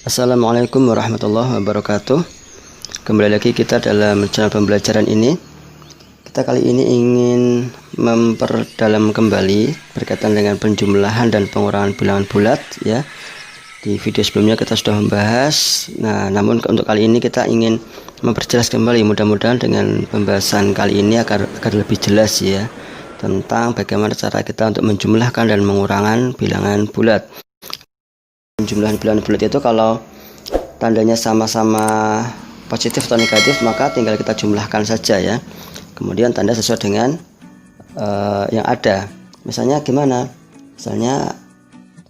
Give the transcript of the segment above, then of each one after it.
Assalamualaikum warahmatullahi wabarakatuh. Kembali lagi kita dalam channel pembelajaran ini. Kita kali ini ingin memperdalam kembali berkaitan dengan penjumlahan dan pengurangan bilangan bulat ya. Di video sebelumnya kita sudah membahas. Namun untuk kali ini kita ingin memperjelas kembali, mudah-mudahan dengan pembahasan kali ini agar lebih jelas ya, tentang bagaimana cara kita untuk menjumlahkan dan mengurangan bilangan bulat. Jumlahan bilangan bulat itu kalau tandanya sama-sama positif atau negatif, maka tinggal kita jumlahkan saja ya. Kemudian tanda sesuai dengan yang ada. Misalnya gimana? Misalnya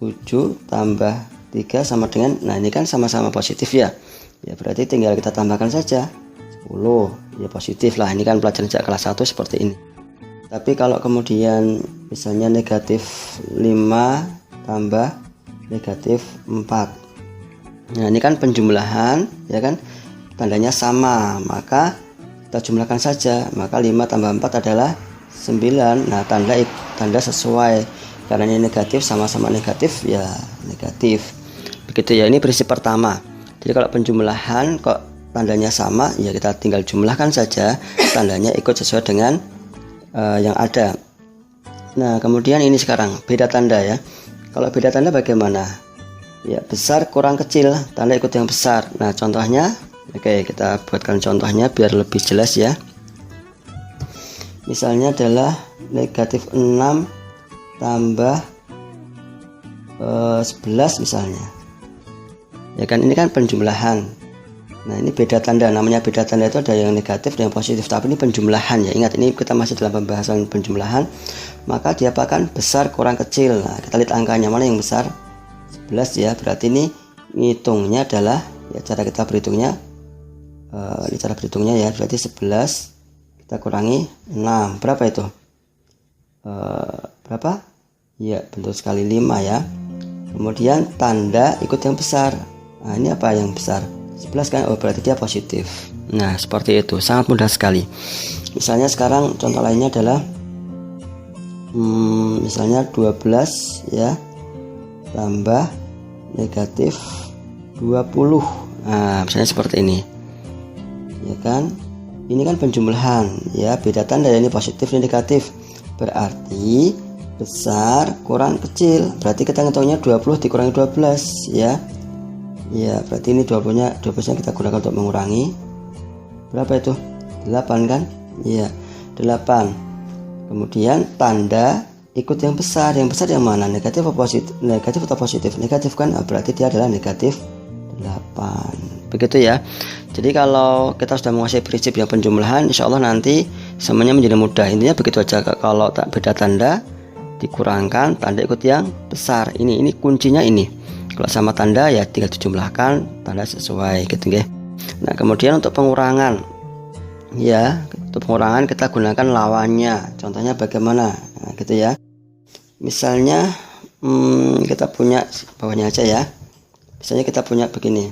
7 tambah 3 sama dengan, nah ini kan sama-sama positif ya. Ya berarti tinggal kita tambahkan saja 10, ya positif lah. Ini kan pelajaran sejak kelas 1 seperti ini. Tapi kalau kemudian misalnya negatif 5 tambah negatif 4, nah ini kan penjumlahan ya kan, tandanya sama, maka kita jumlahkan saja. Maka 5 tambah 4 adalah 9. Nah tanda sesuai, karena ini negatif, sama-sama negatif ya negatif, begitu ya. Ini prinsip pertama. Jadi kalau penjumlahan kok tandanya sama, ya kita tinggal jumlahkan saja, tandanya ikut sesuai dengan yang ada. Nah kemudian ini sekarang beda tanda ya. Kalau beda tanda bagaimana? Ya besar kurang kecil, tanda ikut yang besar. Nah contohnya, oke kita buatkan contohnya biar lebih jelas ya. Misalnya adalah negatif 6 tambah 11 misalnya. Ya kan, ini kan penjumlahan. Nah ini beda tanda, namanya beda tanda itu ada yang negatif dan yang positif, tapi ini penjumlahan ya. Ingat, ini kita masih dalam pembahasan penjumlahan. Maka diapakan? Besar kurang kecil. Nah kita lihat angkanya mana yang besar, 11 ya. Berarti ini ngitungnya adalah ya, cara kita berhitungnya ini cara berhitungnya ya. Berarti 11 kita kurangi 6, berapa itu? Berapa? Ya betul sekali, 5 ya. Kemudian tanda ikut yang besar. Nah ini apa yang besar? 11 kan? Oh berarti dia positif. Nah seperti itu, sangat mudah sekali. Misalnya sekarang contoh lainnya adalah misalnya 12 ya tambah negatif 20. Nah misalnya seperti ini ya kan. Ini kan penjumlahan ya, beda tanda ya, ini positif ini negatif, berarti besar kurang kecil. Berarti kita ngitungnya 20 dikurangi 12 ya. Ya berarti ini 12 nya kita gunakan untuk mengurangi, berapa itu? 8 kan? Iya 8. Kemudian tanda ikut yang besar. Yang besar yang mana? Negatif atau positif? Negatif atau positif? Negatif kan? Berarti dia adalah negatif 8. Begitu ya. Jadi kalau kita sudah menguasai prinsip yang penjumlahan, insya Allah nanti semuanya menjadi mudah. Intinya begitu aja. Kalau tak beda tanda dikurangkan, tanda ikut yang besar. Ini kuncinya ini. Kalau sama tanda ya tinggal dijumlahkan, tanda sesuai gitu ya. Nah kemudian untuk pengurangan ya, untuk pengurangan kita gunakan lawannya. Contohnya bagaimana? Nah, gitu ya. Misalnya kita punya bawahnya aja ya. Misalnya kita punya begini,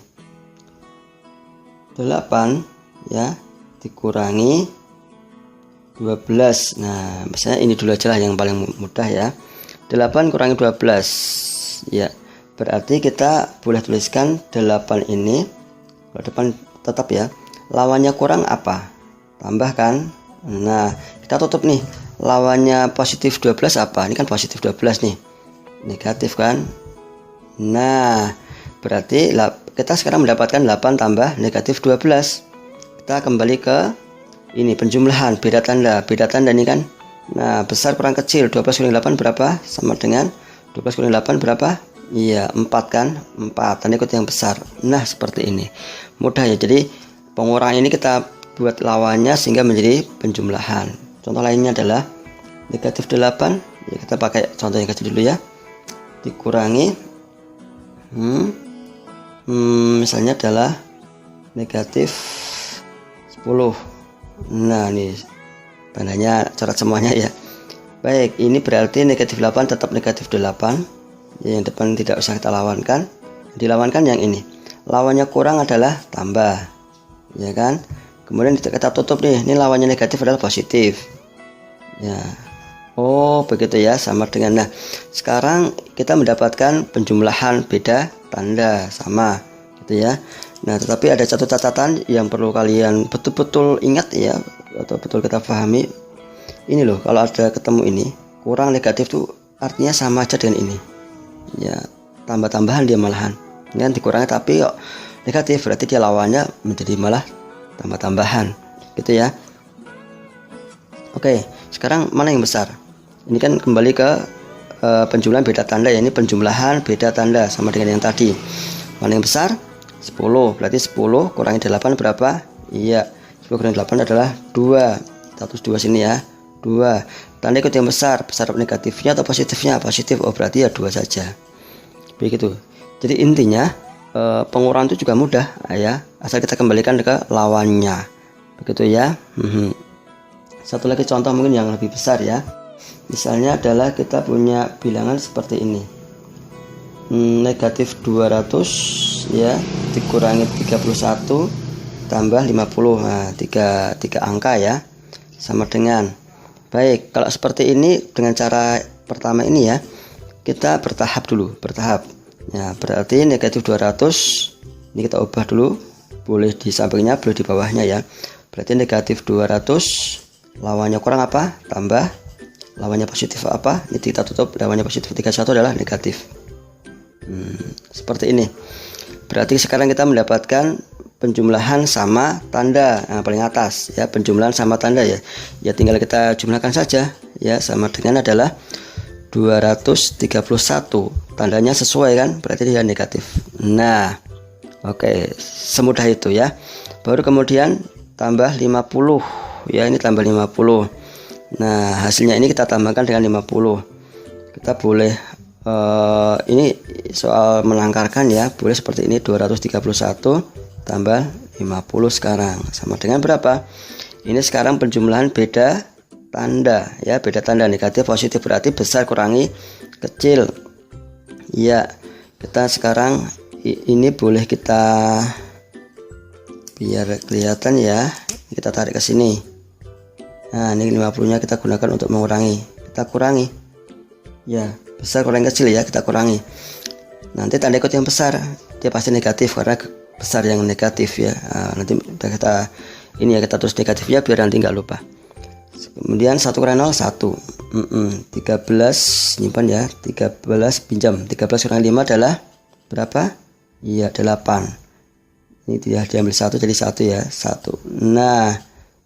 8 ya dikurangi 12. Nah misalnya ini dulu aja lah yang paling mudah ya. 8 kurangi 12 ya, berarti kita boleh tuliskan 8 ini, kalau depan tetap ya, lawannya kurang apa? Tambahkan. Nah kita tutup nih, lawannya positif 12 apa? Ini kan positif 12 nih, negatif kan. Nah berarti kita sekarang mendapatkan 8 tambah negatif 12. Kita kembali ke ini penjumlahan, beda tanda. Beda tanda ini kan, nah besar kurang kecil, 12 kurangi 8 berapa? Sama dengan 12 kurangi 8 berapa? Iya 4 kan, 4, tanda ikut yang besar. Nah seperti ini, mudah ya. Jadi pengurangan ini kita buat lawannya sehingga menjadi penjumlahan. Contoh lainnya adalah negatif 8 ya, kita pakai contoh yang kecil dulu ya, dikurangi misalnya adalah negatif 10. Nah ini tandanya coret semuanya ya. Baik, ini berarti negatif 8 tetap negatif 8 ya, yang depan tidak usah kita lawankan. Dilawankan yang ini, lawannya kurang adalah tambah ya kan. Kemudian kita tutup nih, ini lawannya negatif adalah positif ya. Oh begitu ya, sama dengan. Nah sekarang kita mendapatkan penjumlahan beda tanda sama gitu ya. Nah, tetapi ada satu catatan yang perlu kalian betul-betul ingat ya, atau betul kita pahami. Ini loh, kalau ada ketemu ini kurang negatif tuh artinya sama aja dengan ini ya, tambah-tambahan dia malahan. Ini kan dikurangi tapi kok negatif, berarti dia lawannya menjadi malah tambah-tambahan gitu ya. Oke, sekarang mana yang besar? Ini kan kembali ke penjumlahan beda tanda ya. Ini penjumlahan beda tanda sama dengan yang tadi. Mana yang besar? 10. Berarti 10 kurangi 8 berapa? Iya, 10 kurangi 8 adalah 2. Status 2 sini ya, 2. Tanda ikut yang besar, besar negatifnya atau positifnya? Positif. Oh, berarti ya 2 saja. Begitu. Jadi intinya pengurangan itu juga mudah ya, asal kita kembalikan ke lawannya. Begitu ya. Satu lagi contoh mungkin yang lebih besar ya. Misalnya adalah kita punya bilangan seperti ini. Negatif 200 ya dikurangi 31 tambah 50. Nah, tiga angka ya. Sama dengan, baik, kalau seperti ini dengan cara pertama ini ya, kita bertahap dulu, bertahap ya. Berarti negatif 200 ini kita ubah dulu, boleh di sampingnya, boleh di bawahnya ya. Berarti negatif 200 lawannya kurang apa? Tambah. Lawannya positif apa? Ini kita tutup, lawannya positif 31 adalah negatif. Seperti ini. Berarti sekarang kita mendapatkan penjumlahan sama tanda. Nah, paling atas ya, penjumlahan sama tanda ya. Ya tinggal kita jumlahkan saja ya, sama dengan adalah 231. Tandanya sesuai kan? Berarti dia negatif. Nah, oke, semudah itu ya. Baru kemudian tambah 50 ya, ini tambah 50. Nah, hasilnya ini kita tambahkan dengan 50. Kita boleh ini soal melangkarkan ya, boleh seperti ini, 231 tambah 50 sekarang sama dengan berapa? Ini sekarang penjumlahan beda tanda ya, beda tanda, negatif positif, berarti besar kurangi kecil ya. Kita sekarang ini boleh kita, biar kelihatan ya, kita tarik ke sini. Nah, ini 50 nya kita gunakan untuk mengurangi, kita kurangi ya, besar kurangi kecil ya, kita kurangi. Nanti tanda ikut yang besar dia pasti negatif karena besar yang negatif ya. Nah, nanti kita ini ya, kita tulis negatif ya biar nanti nggak lupa. Kemudian 1 kurangi 0 1. 13 nyimpan ya, 13 pinjam. 13 kurangi 5 adalah berapa? Iya, 8. Ini dia diambil 1 jadi 1 ya, 1. Nah,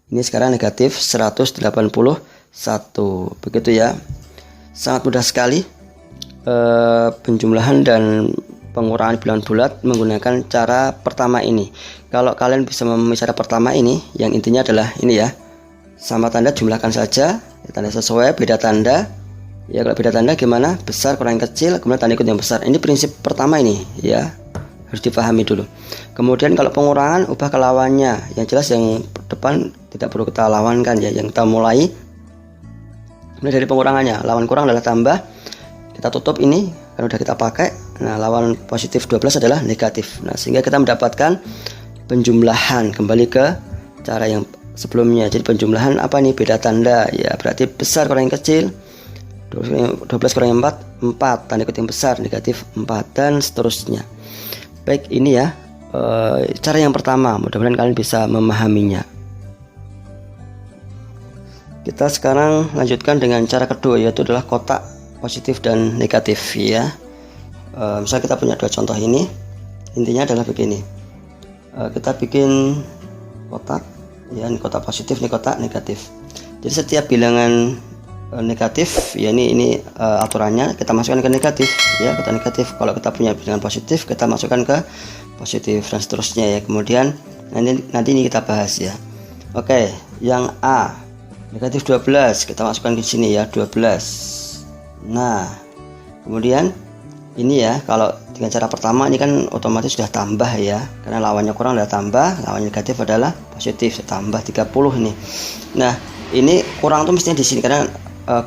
ini sekarang negatif 181. Begitu ya. Sangat mudah sekali penjumlahan dan pengurangan bilangan bulat menggunakan cara pertama ini. Kalau kalian bisa memahami cara pertama ini, yang intinya adalah ini ya, sama tanda jumlahkan saja, tanda sesuai, beda tanda ya. Kalau beda tanda gimana? Besar kurangi kecil, kemudian tanda ikut yang besar. Ini prinsip pertama ini ya, harus dipahami dulu. Kemudian kalau pengurangan ubah ke lawannya. Yang jelas yang depan tidak perlu kita lawankan ya, yang kita mulai dari pengurangannya. Lawan kurang adalah tambah, kita tutup ini kan udah kita pakai. Nah, lawan positif 12 adalah negatif. Nah, sehingga kita mendapatkan penjumlahan kembali ke cara yang sebelumnya. Jadi penjumlahan apa nih? Beda tanda ya, berarti besar kurangi kecil, 12 kurangi 4 4, tanda ikut yang besar negatif 4, dan seterusnya. Baik, ini ya cara yang pertama, mudah-mudahan kalian bisa memahaminya. Kita sekarang lanjutkan dengan cara kedua, yaitu adalah kotak positif dan negatif ya. Misal kita punya dua contoh ini, intinya adalah begini. Kita bikin kotak ya, ini kotak positif, ini kotak negatif. Jadi setiap bilangan negatif ya, ini aturannya kita masukkan ke negatif ya, kotak negatif. Kalau kita punya bilangan positif, kita masukkan ke positif dan seterusnya ya. Kemudian nanti ini kita bahas ya. Oke, yang A negatif 12 kita masukkan di sini ya, 12. Nah, kemudian ini ya, kalau dengan cara pertama ini kan otomatis sudah tambah ya, karena lawannya kurang adalah tambah, lawannya negatif adalah positif, tambah 30 ini. Nah, ini kurang tuh mestinya di sini karena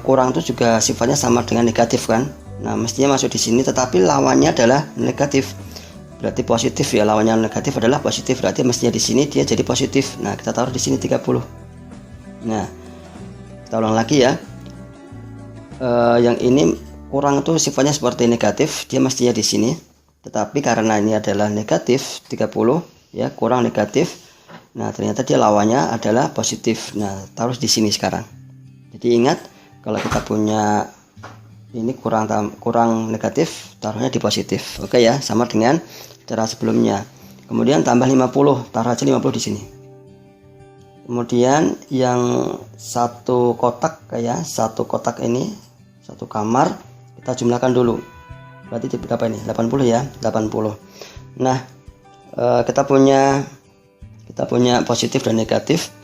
kurang tuh juga sifatnya sama dengan negatif kan. Nah, mestinya masuk di sini, tetapi lawannya adalah negatif. Berarti positif ya, lawannya negatif adalah positif, berarti mestinya di sini dia jadi positif. Nah, kita taruh di sini 30. Nah, kita ulang lagi ya. Yang ini kurang tuh sifatnya seperti negatif, dia mestinya di sini Tetapi karena ini adalah negatif 30 ya, kurang negatif. Nah, ternyata dia lawannya adalah positif. Nah, taruh di sini sekarang. Jadi ingat, kalau kita punya ini kurang negatif, taruhnya di positif. Oke ya, sama dengan cara sebelumnya. Kemudian tambah 50, taruh aja 50 di sini. Kemudian yang satu kotak ya, satu kotak ini, satu kamar, kita jumlahkan dulu. Berarti berapa ini? 80 ya, 80. Nah, kita punya positif dan negatif.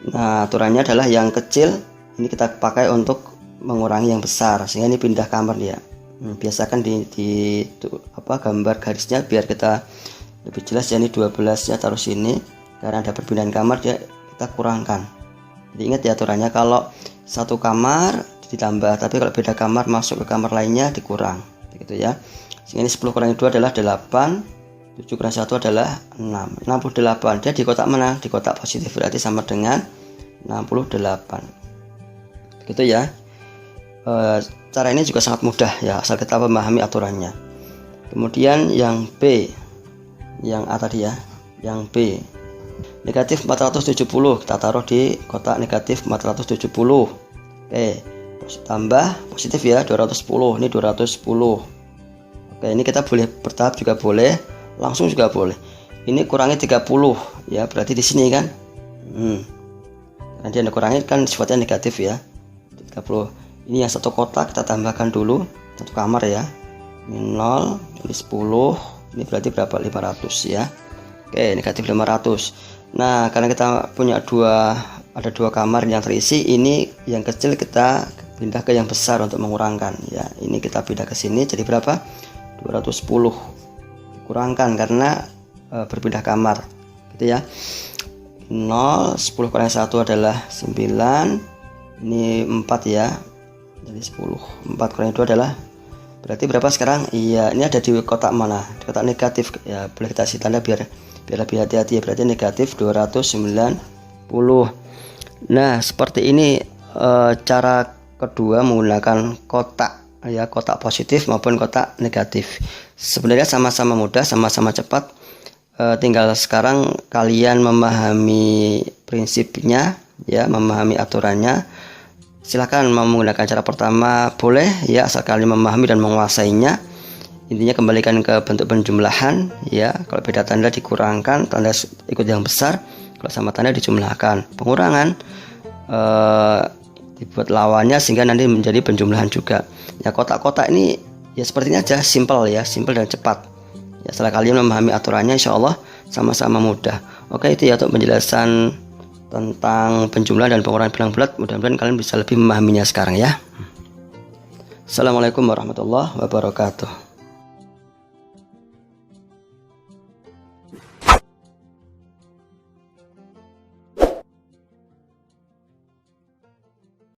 Nah, aturannya adalah yang kecil ini kita pakai untuk mengurangi yang besar, sehingga ini pindah kamar dia. Biasakan di gambar garisnya biar kita lebih jelas ya. Ini 12 ya, taruh sini karena ada perpindahan kamar, dia kita kurangkan. Jadi ingat ya aturannya, kalau satu kamar ditambah, tapi kalau beda kamar masuk ke kamar lainnya dikurang, begitu ya. Sehingga ini 10 kurangi 2 adalah 8, 7 kurang 1 adalah 6. 68. Dia di kotak mana? Di kotak positif, berarti sama dengan 68. Begitu ya. Cara ini juga sangat mudah ya, asal kita memahami aturannya. Kemudian yang B, yang A tadi ya, yang B. Negatif 470, kita taruh di kotak negatif 470. Oke, tambah positif ya, 210. Ini 210. Oke, ini kita boleh bertahap juga boleh, langsung juga boleh. Ini kurangi 30 ya, berarti di sini kan. Nanti Anda kurangi kan sifatnya negatif ya. 30. Ini yang satu kotak kita tambahkan dulu, satu kamar ya. Ini 0, ini 10. Ini berarti berapa? 500 ya. Oke, negatif 500. Nah, karena kita punya ada dua kamar yang terisi, ini yang kecil kita pindah ke yang besar untuk mengurangkan ya. Ini kita pindah ke sini, jadi berapa? 210. Kurangkan karena berpindah kamar, gitu ya. 0, 10 kurangi 1 adalah 9. Ini 4 ya, jadi 10. 4 kurangi 2 adalah, berarti berapa sekarang? Iya, ini ada di kotak mana? Di kotak negatif ya, boleh kita kasih tanda biar lebih hati-hati ya. Berarti negatif 290. Nah, seperti ini cara kedua menggunakan kotak ya, kotak positif maupun kotak negatif. Sebenarnya sama-sama mudah, sama-sama cepat. Tinggal sekarang kalian memahami prinsipnya ya, memahami aturannya. Silakan mau menggunakan cara pertama boleh ya, asal kalian memahami dan menguasainya. Intinya kembalikan ke bentuk penjumlahan ya. Kalau beda tanda dikurangkan, tanda ikut yang besar. Kalau sama tanda dijumlahkan. Pengurangan dibuat lawannya sehingga nanti menjadi penjumlahan juga. Ya, kotak-kotak ini ya seperti ini aja, simple ya, simple dan cepat. Ya, setelah kalian memahami aturannya, insya Allah sama-sama mudah. Oke, itu ya untuk penjelasan tentang penjumlahan dan pengurangan bilang bulat. Mudah-mudahan kalian bisa lebih memahaminya sekarang ya. Assalamualaikum warahmatullahi wabarakatuh.